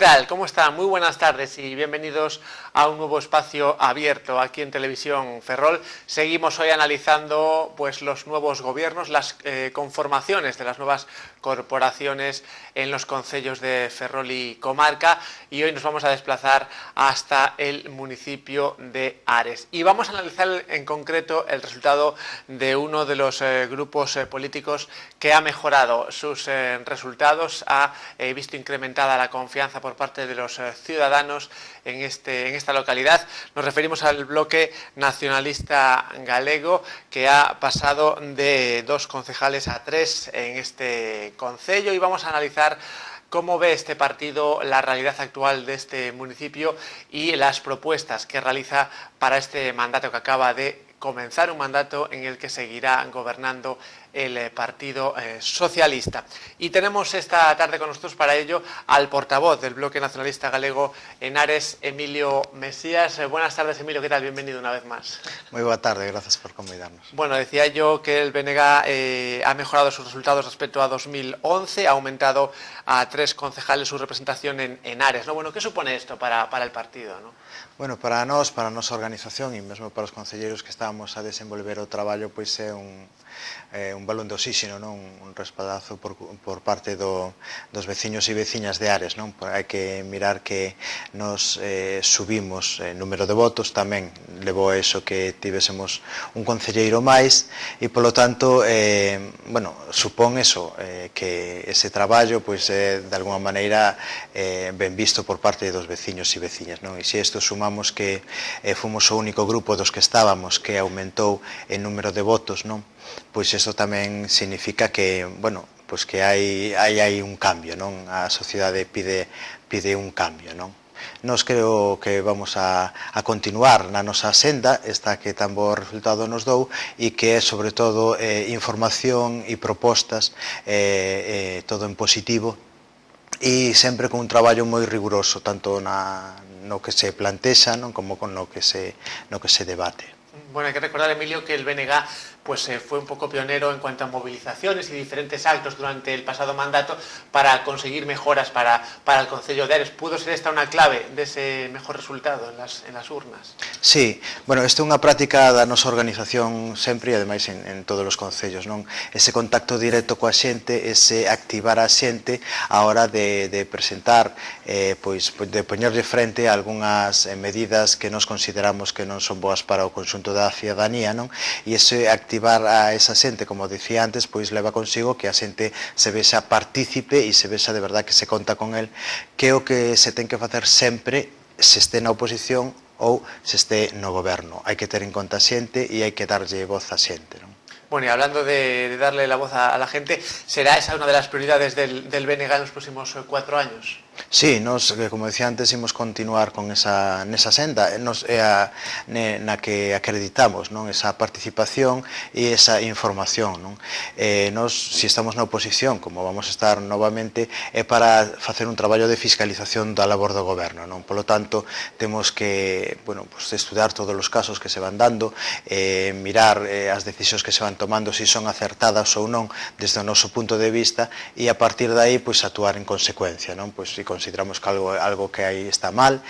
tal? ¿Cómo están? Muy buenas tardes y bienvenidos a un nuevo espacio abierto aquí en Televisión Ferrol. Seguimos hoy analizando los nuevos gobiernos, las conformaciones de las nuevas corporaciones en los concellos de Ferrol y comarca, y hoy nos vamos a desplazar hasta el municipio de Ares. Y vamos a analizar en concreto el resultado de uno de los grupos políticos que ha mejorado sus resultados, ha visto incrementada la confianza por parte de los ciudadanos en esta localidad. Nos referimos al bloque nacionalista galego, que ha pasado de 2 concejales a 3 en este concello, y vamos a analizar cómo ve este partido la realidad actual de este municipio y las propuestas que realiza para este mandato que acaba de comenzar, un mandato en el que seguirá gobernando el Partido Socialista. Y tenemos esta tarde con nosotros para ello al portavoz del Bloque Nacionalista Galego en Ares, Emilio Mesías. Buenas tardes, Emilio, ¿qué tal? Bienvenido una vez más. Muy buena tarde, gracias por convidarnos. Bueno, decía yo que el BNG ha mejorado sus resultados respecto a 2011, ha aumentado a 3 concejales su representación en Ares, ¿no? Bueno, ¿qué supone esto para el partido, ¿no? Bueno, para a nosa organización e mesmo para os concelleiros que estamos a desenvolver o traballo, pois é un balón de oxígeno, non? Un respaldazo por parte dos veciños e veciñas de Ares, non? Hai que mirar que nos subimos número de votos, tamén levou a eso que tivésemos un concelleiro máis e, polo tanto, bueno, supón eso, que ese traballo, pois, de alguma maneira ben visto por parte dos veciños e veciñas, non? E se isto sumamos que fomos o único grupo dos que estábamos que aumentou en número de votos, non? Pois isto tamén significa que, bueno, pois que hai un cambio, non? A sociedade pide un cambio, non? Nos creo que vamos a continuar na nosa senda, esta que tan bo resultado nos dou, e que é, sobre todo, información e propostas, todo en positivo, e sempre con un traballo moi riguroso, tanto no que se plantexa, non, como no que se debate. Bueno, hay que recordar, Emilio, que el BNG fue un poco pionero en cuanto a movilizaciones y diferentes actos durante el pasado mandato para conseguir mejoras para el concello de Ares. ¿Pudo ser esta una clave de ese mejor resultado en las urnas? Sí, bueno, esta é unha práctica da nosa organización sempre e ademais en todos os concellos, non? Ese contacto directo coa xente, ese activar a xente a hora de presentar, pois de poñerlle frente a algunhas medidas que nos consideramos que non son boas para o conxunto da cidadanía, non? E ese activar a esa xente, como dicía antes, pois leva consigo que a xente se vexa partícipe e se vexa de verdad que se conta con el, que é o que se ten que facer sempre se este na oposición ou se este no goberno. Hai que ter en conta a xente e hai que darlle voz a xente, non? Bueno, y hablando de darle la voz a la gente, ¿será esa una de las prioridades del BNG en los próximos 4 años? Sí, nos, como decía antes, imos continuar con nesa senda, na que acreditamos, non? Esa participación e esa información, non? Nos, se estamos na oposición, como vamos a estar novamente, é para facer un traballo de fiscalización da labor do goberno, non? Polo tanto, temos que, bueno, pues, estudar todos os casos que se van dando, mirar as decisións que se van tomando, se son acertadas ou non, desde o noso punto de vista, e a partir de aí, pues, actuar en consecuencia, non? Pues, se consideramos que algo que aí está mal,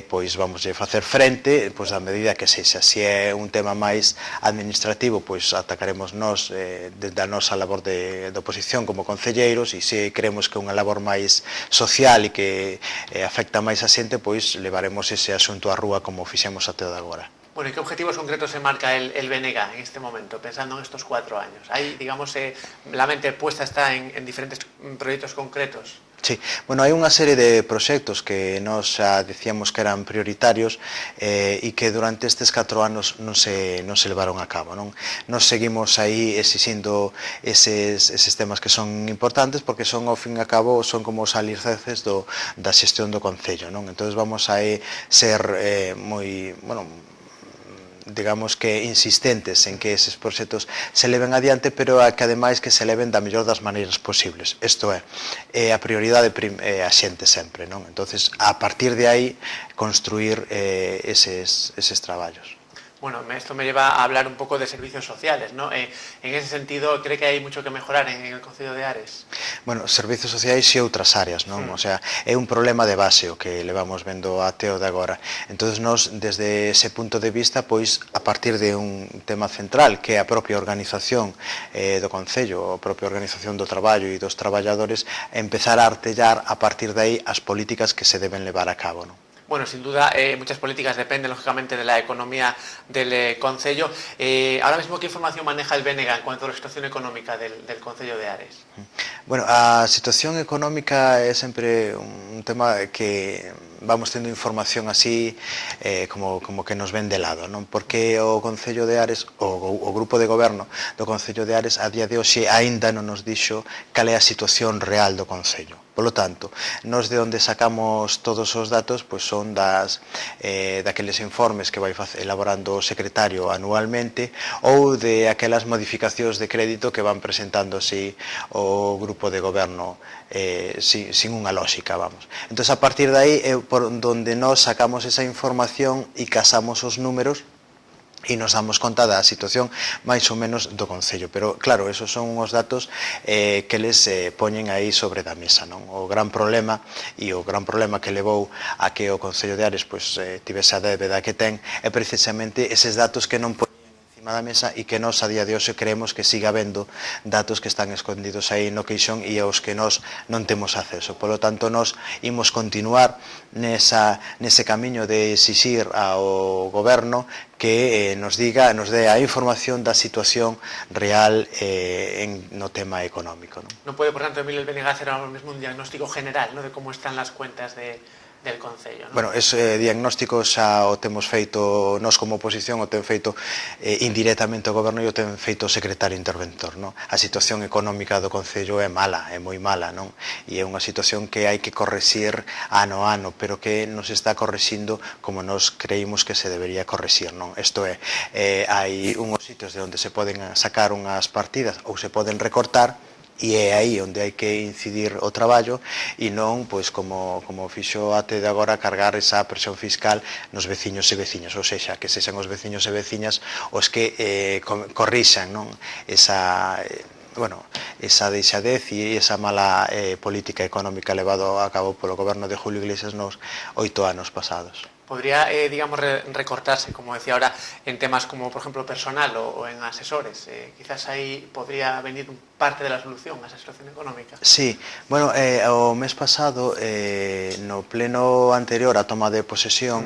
pois vamos a facer frente, pois a medida que sexa. Se é un tema máis administrativo, pois atacaremos nós desde a nosa labor de oposición como concelleiros, e se creemos que é unha labor máis social e que afecta máis a xente, pois levaremos ese asunto á rúa como fixemos até agora. Bueno, ¿y qué objetivos concretos se marca el BNG en este momento, pensando en estos 4 años? Ahí, digamos, la mente puesta está en diferentes proyectos concretos. Sí, bueno, hai unha serie de proxectos que nos xa dicíamos que eran prioritarios e que durante estes 4 anos non se levaron a cabo, non? Nos seguimos aí exixindo eses temas que son importantes porque son, ao fin e a cabo, son como os alicerces da xestión do concello, non? Entón vamos a ser moi, bueno, digamos que insistentes en que eses proxectos se leven adiante, pero que ademais que se leven da mellor das maneiras posibles. Isto é a prioridade a xente sempre, non? Entonces, a partir de aí, construir eses traballos. Bueno, esto me lleva a hablar un pouco de servicios sociales, ¿no? En ese sentido, ¿cree que hai mucho que mejorar en el Concello de Ares? Bueno, servizos sociais e outras áreas, non? O sea, é un problema de base o que levamos vendo até o de agora. Entonces, nós, desde ese punto de vista, pois, a partir de un tema central, que é a propia organización do Concello, a propia organización do traballo e dos traballadores, empezar a artellar a partir de aí as políticas que se deben levar a cabo, non? Bueno, sin duda, muchas políticas dependen, lógicamente, de la economía del Concello. Ahora mismo, ¿qué información maneja el BNG en cuanto a la situación económica del Concello de Ares? Bueno, a situación económica é sempre un tema que vamos tendo información así como que nos ven de lado, non? Porque o Concello de Ares, o grupo de goberno do Concello de Ares a día de hoxe aínda non nos dixo cal é a situación real do Concello. Polo tanto, nós de onde sacamos todos os datos pois son daqueles informes que vai elaborando o secretario anualmente ou de aquelas modificacións de crédito que van presentando así o grupo de goberno sin unha lógica, vamos. Entón, a partir de aí é por onde nós sacamos esa información e casamos os números e nos damos conta da situación máis ou menos do Concello, pero claro, esos son os datos que les poñen aí sobre da mesa, non? O gran problema que levou a que o Concello de Ares tivese a débeda que ten é precisamente eses datos que non poñen encima da mesa e que nós a día de hoxe creemos que siga habendo datos que están escondidos aí no queixón e aos que nós non temos acceso. Polo tanto, nós imos continuar nese camiño de exixir ao goberno que nos dé a información da situación real no tema económico, ¿no? No puede, por tanto, Emilio el BNG hacer ahora mismo un diagnóstico general, ¿no?, de cómo están las cuentas del Concello, ¿no? Bueno, ese diagnóstico xa o temos feito nós como oposición, o ten feito indirectamente o goberno e o ten feito o secretario interventor, ¿no? A situación económica do Concello é mala, é moi mala, non? E é unha situación que hai que correxir ano a ano, pero que nos está correxindo como nos creímos que se debería correxir, non? Isto é, hai unhos sitios de onde se poden sacar unhas partidas ou se poden recortar, e é aí onde hai que incidir o traballo e non, pois, como fixo até de agora, cargar esa presión fiscal nos veciños e veciñas, ou seja, que sexan os veciños e veciñas os que corrixan, non? Esa deixadez e esa mala política económica levado a cabo polo goberno de Julio Iglesias nos 8 anos pasados. ¿Podría, digamos, recortarse, como decía ahora, en temas como, por ejemplo, personal o en asesores? Quizás ahí podría venir parte de la solución a esa situación económica. Sí, bueno, o mes pasado, no pleno anterior a toma de posesión,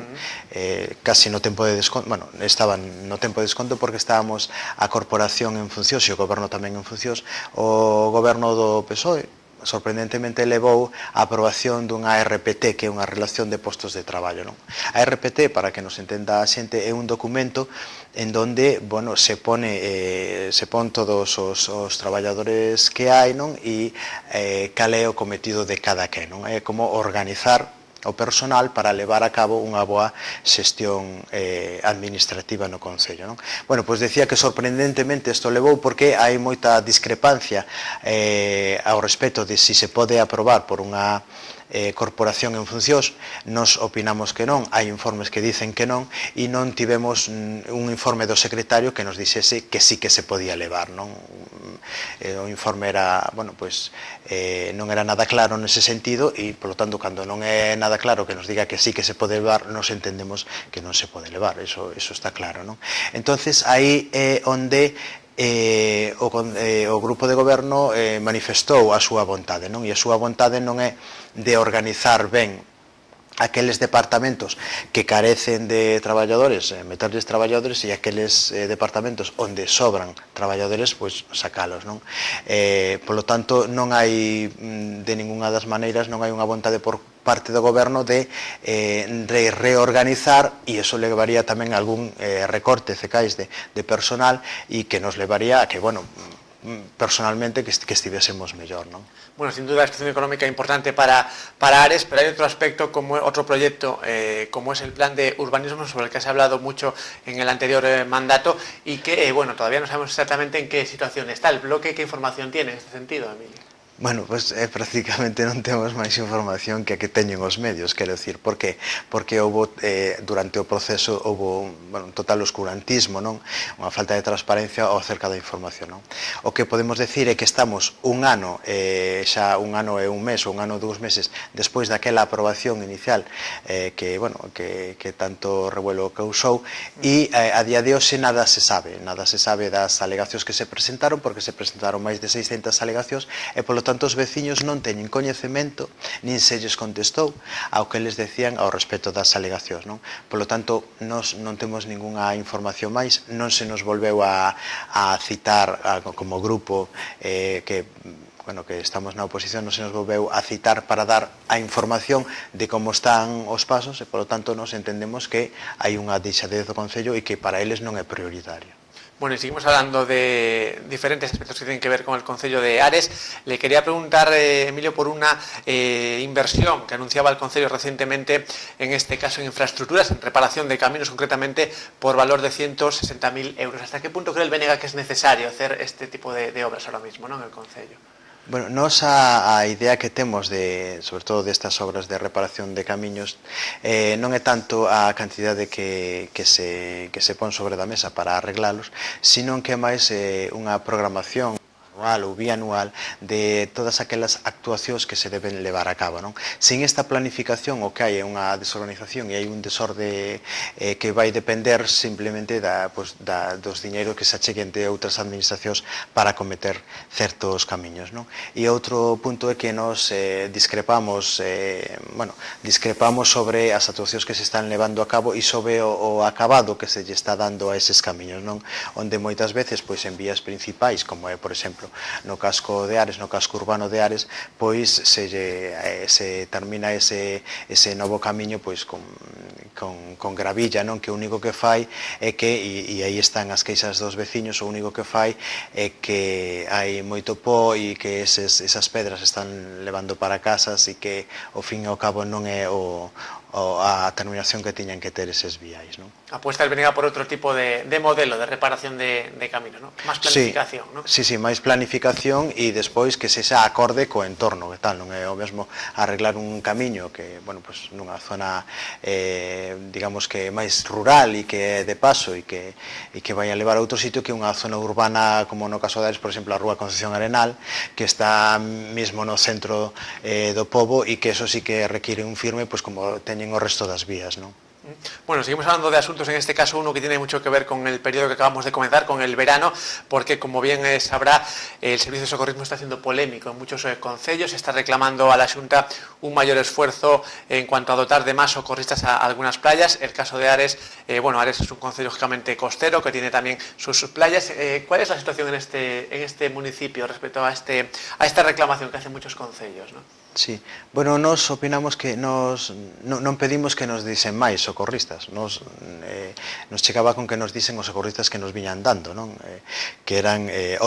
casi no tempo de desconto, bueno, estaban no tempo de desconto porque estábamos a corporación en funcións e o goberno tamén en funcións, o goberno do PSOE sorprendentemente levou a aprobación dunha RPT, que é unha relación de postos de traballo, non? A RPT, para que nos entenda a xente, é un documento en donde, bueno, se pon todos os traballadores que hai, non? E cal é o cometido de cada que, non? É como organizar o personal para levar a cabo unha boa xestión administrativa no Concello, non? Bueno, pois decía que sorprendentemente isto levou porque hai moita discrepancia ao respecto de si se pode aprobar por unha corporación en funcións. Nos opinamos que non, hai informes que dicen que non e non tivemos un informe do secretario que nos dixese que sí que se podía levar, non? O informe era, bueno, pois non era nada claro nese sentido e, polo tanto, cando non é nada claro que nos diga que sí que se pode levar, nos entendemos que non se pode levar, eso está claro, non? Entonces, aí é onde o grupo de goberno manifestou a súa vontade, non? E a súa vontade non é de organizar ben aqueles departamentos que carecen de traballadores, meterles traballadores, e aqueles departamentos onde sobran traballadores, pois sacalos, non? Polo tanto, non hai de ningunha das maneiras, non hai unha vontade por parte do goberno de reorganizar, e iso levaría tamén algún recorte cecais de personal e que nos levaría a que, bueno, personalmente que estivésemos mellor, non? Bueno, sin duda la situación económica es importante para Ares, pero hay otro aspecto, como otro proyecto, como es el plan de urbanismo, sobre el que se ha hablado mucho en el anterior mandato y que, bueno, todavía no sabemos exactamente en qué situación está el bloque. ¿Qué información tiene en este sentido, Emilio? Bueno, pues prácticamente non temos máis información que a que teñen os medios, quero dicir, por que? Porque durante o proceso houve un total oscurantismo, non? Unha falta de transparencia acerca da información, non? O que podemos decir é que estamos un ano, xa un ano e un mes, ou un ano e 2 meses, despois daquela aprobación inicial que tanto revuelo causou, e a día de hoxe nada se sabe das alegacións que se presentaron, porque se presentaron máis de 600 alegacións, e polo tanto os veciños non teñen coñecemento nin se lles contestou ao que les decían ao respecto das alegacións, non? Polo tanto, nós non temos ningunha información máis, non se nos volveu a citar como grupo que estamos na oposición, non se nos volveu a citar para dar a información de como están os pasos, e polo tanto nos entendemos que hai unha deixadez do Concello e que para eles non é prioritario. Bueno, y seguimos hablando de diferentes aspectos que tienen que ver con el Concello de Ares. Le quería preguntar, Emilio, por una inversión que anunciaba el Concello recientemente, en este caso en infraestructuras, en reparación de caminos concretamente, por valor de 160.000 euros. ¿Hasta qué punto cree el BNG que es necesario hacer este tipo de obras ahora mismo, ¿no?, en el Concello? Bueno, nos a idea que temos sobre todo destas obras de reparación de camiños non é tanto a cantidade que se pon sobre da mesa para arreglalos, sino que é máis unha programación anual ou bianual de todas aquelas actuacións que se deben levar a cabo, non? Sin esta planificación o que hai é unha desorganización e hai un desorde que vai depender simplemente dos diñeiros que se acheguen de outras administracións para cometer certos camiños, non? E outro punto é que nos discrepamos sobre as actuacións que se están levando a cabo e sobre o acabado que se lle está dando a eses camiños, non? Onde moitas veces, pois en vías principais, como é, por exemplo, no casco de Ares, no casco urbano de Ares, pois se termina ese novo camiño pois con gravilla, non? Que o único que fai é que, e aí están as queixas dos veciños, o único que fai é que hai moito pó e que esas pedras están levando para casas e que ao fin e ao cabo non é a terminación que tiñan que ter eses viais, non? Apuesta el BNG por outro tipo de modelo de reparación de caminos, ¿no? Máis planificación, sí, ¿no? Sí, máis planificación e despois que se xa acorde co entorno, que tal, non é o mesmo arreglar un camiño que, pues nunha zona digamos que máis rural e que é de paso e que vai a levar a outro sitio que unha zona urbana como no caso de Ares, por exemplo, a Rúa Concepción Arenal, que está mesmo no centro do pobo e que eso sí que requiere un firme, pues como teñen o resto das vías, non? Bueno, seguimos hablando de asuntos, en este caso uno que tiene mucho que ver con el periodo que acabamos de comenzar, con el verano, porque como bien sabrá, el Servicio de Socorrismo está haciendo polémico en muchos concellos, está reclamando a la Xunta un mayor esfuerzo en cuanto a dotar de más socorristas a algunas playas. El caso de Ares, Ares es un concello lógicamente costero que tiene también sus playas. ¿Cuál es la situación en este municipio respecto a esta reclamación que hacen muchos concellos, ¿no? Sí, bueno, nos opinamos que non pedimos que nos disen máis socorristas, nos chegaba con que nos disen os socorristas que nos viñan dando, non? Que eran 8,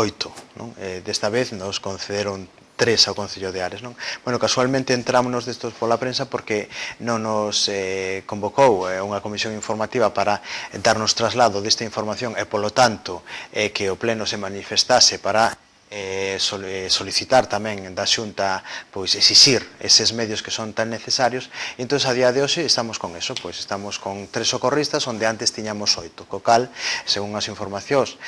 non? Desta vez nos concederon 3 ao Concello de Ares, non? Bueno, casualmente entrámonos destos pola prensa porque non nos convocou unha comisión informativa para darnos traslado desta información e, polo tanto, que o Pleno se manifestase para solicitar tamén da Xunta pois exixir eses medios que son tan necesarios. E entón a día de hoxe estamos con eso, pois estamos con 3 socorristas onde antes tiñamos 8, co cal, según as informacións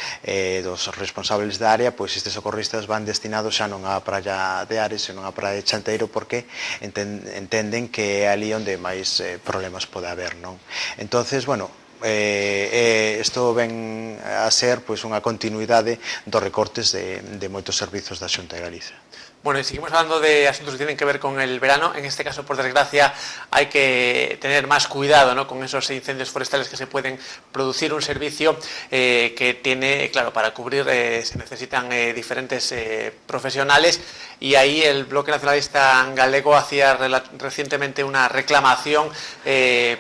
dos responsables da área, pois estes socorristas van destinados xa non á praia de Ares, senón á praia de Chanteiro, porque entenden que é ali onde máis problemas pode haber, non? Entonces, bueno, isto ven a ser pois unha continuidade dos recortes de moitos servizos da Xunta de Galicia. Bueno, y seguimos hablando de asuntos que tienen que ver con el verano. En este caso, por desgracia, hay que tener más cuidado, ¿no?, con esos incendios forestales que se pueden producir. Un servicio que tiene, claro, para cubrir se necesitan diferentes profesionales, y ahí el Bloque Nacionalista Galego hacía recientemente una reclamación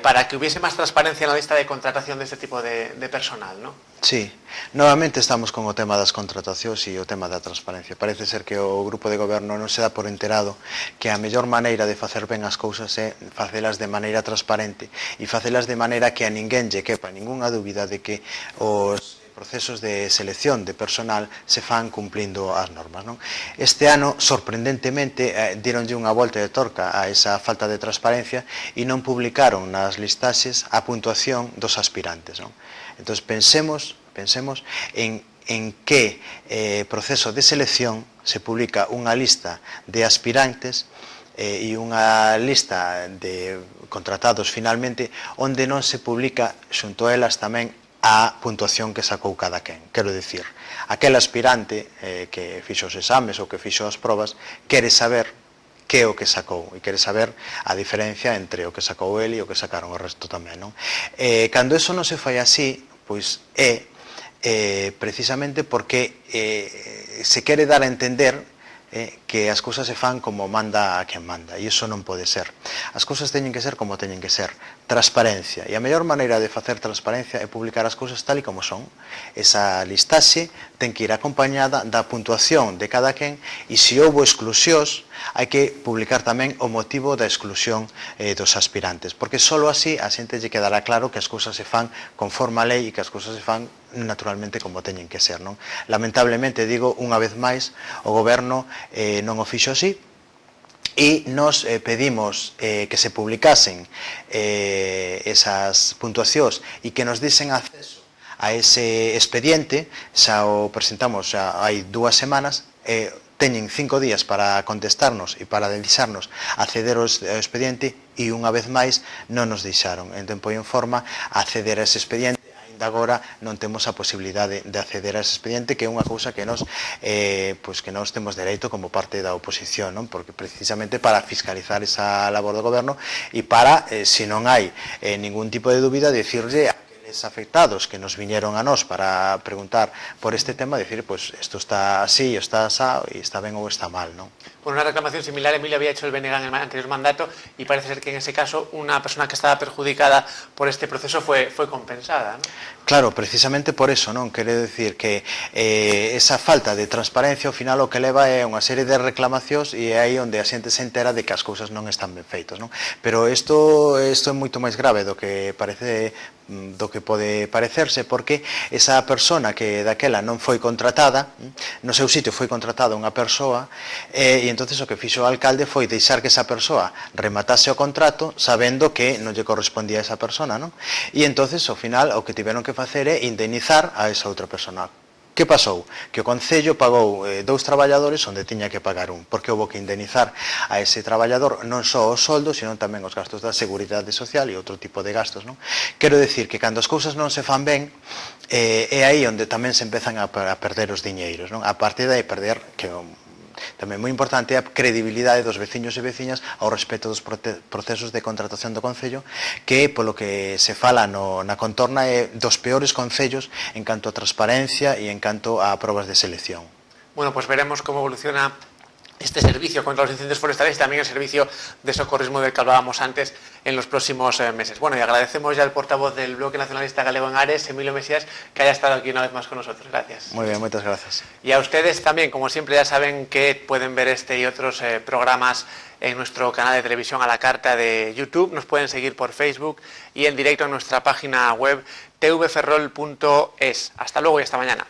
para que hubiese más transparencia en la lista de contratación de este tipo de personal, ¿no? Sí, novamente estamos con o tema das contratacións e o tema da transparencia. Parece ser que o grupo de goberno non se dá por enterado que a mellor maneira de facer ben as cousas é facelas de maneira transparente e facelas de maneira que a ninguén lle quepa ningunha dúbida de que os procesos de selección de personal se fan cumplindo as normas, non? Este ano, sorprendentemente, dironlle unha volta de torca a esa falta de transparencia e non publicaron nas listaxes a puntuación dos aspirantes, non? Entón, pensemos en que proceso de selección se publica unha lista de aspirantes e unha lista de contratados finalmente onde non se publica xunto a elas tamén a puntuación que sacou cada quen. Quero dicir, aquel aspirante que fixo os exames ou que fixo as probas quere saber que é o que sacou e quere saber a diferencia entre o que sacou ele e o que sacaron o resto tamén, non? Cando eso non se fai así, pois é precisamente porque se quere dar a entender que as cousas se fan como manda a quen manda, e iso non pode ser. As cousas teñen que ser como teñen que ser, transparencia, e a mellor maneira de facer transparencia é publicar as cousas tal e como son. Esa listaxe ten que ir acompañada da puntuación de cada quen, e se houbo exclusións, hai que publicar tamén o motivo da exclusión dos aspirantes, porque só así a xente lle quedará claro que as cousas se fan conforme a lei e que as cousas se fan naturalmente como teñen que ser, non? Lamentablemente, digo unha vez máis, o goberno non o fixo así, e nos pedimos que se publicasen esas puntuacións e que nos disen acceso a ese expediente. Xa o presentamos xa hai 2 semanas, teñen 5 días para contestarnos e para deixarnos acceder ao expediente, e unha vez máis non nos deixaron en tempo e en forma acceder a ese expediente. Agora non temos a posibilidade de acceder a ese expediente, que é unha cousa que nos temos dereito como parte da oposición, non? Porque precisamente para fiscalizar esa labor do goberno e para, se non hai ningún tipo de dúbida, decirlle a aqueles afectados que nos viñeron a nós para preguntar por este tema, decir, pues isto está así, está asá, e está ben ou está mal, non? Por una reclamación similar, Emilio, había hecho el BNG en el anterior mandato, y parece ser que en ese caso una persona que estaba perjudicada por este proceso fue compensada, ¿no? Claro, precisamente por eso, non? Quere decir que esa falta de transparencia ao final o que leva é unha serie de reclamacións, e é aí onde a xente se entera de que as cousas non están ben feitas, non? Pero isto é moito máis grave do que pode parecerse, porque esa persona que daquela non foi contratada, no seu sitio foi contratada unha persoa, e entonces o que fixo o alcalde foi deixar que esa persoa rematase o contrato sabendo que non lle correspondía a esa persona, non? E entonces ao final o que tiveron que facer é indemnizar a esa outra persona. Que pasou? Que o Concello pagou 2 traballadores onde tiña que pagar un, porque houve que indemnizar a ese traballador non só os soldos, sino tamén os gastos da Seguridade Social e outro tipo de gastos, non? Quero decir que cando as cousas non se fan ben, é aí onde tamén se empezan a perder os diñeiros, non? A parte de perder, que tamén moi importante, a credibilidade dos veciños e veciñas ao respecto dos procesos de contratación do Concello, que polo que se fala na contorna é dos peores concellos en canto a transparencia e en canto a probas de selección. Bueno, pues veremos cómo evoluciona este servicio contra los incendios forestales y también el servicio de socorrismo del que hablábamos antes en los próximos meses. Bueno, y agradecemos ya al portavoz del Bloque Nacionalista Galego en Ares, Emilio Mesías, que haya estado aquí una vez más con nosotros. Gracias. Muy bien, muchas gracias. Y a ustedes también, como siempre, ya saben que pueden ver este y otros programas en nuestro canal de televisión a la carta de YouTube. Nos pueden seguir por Facebook y en directo en nuestra página web tvferrol.es. Hasta luego y hasta mañana.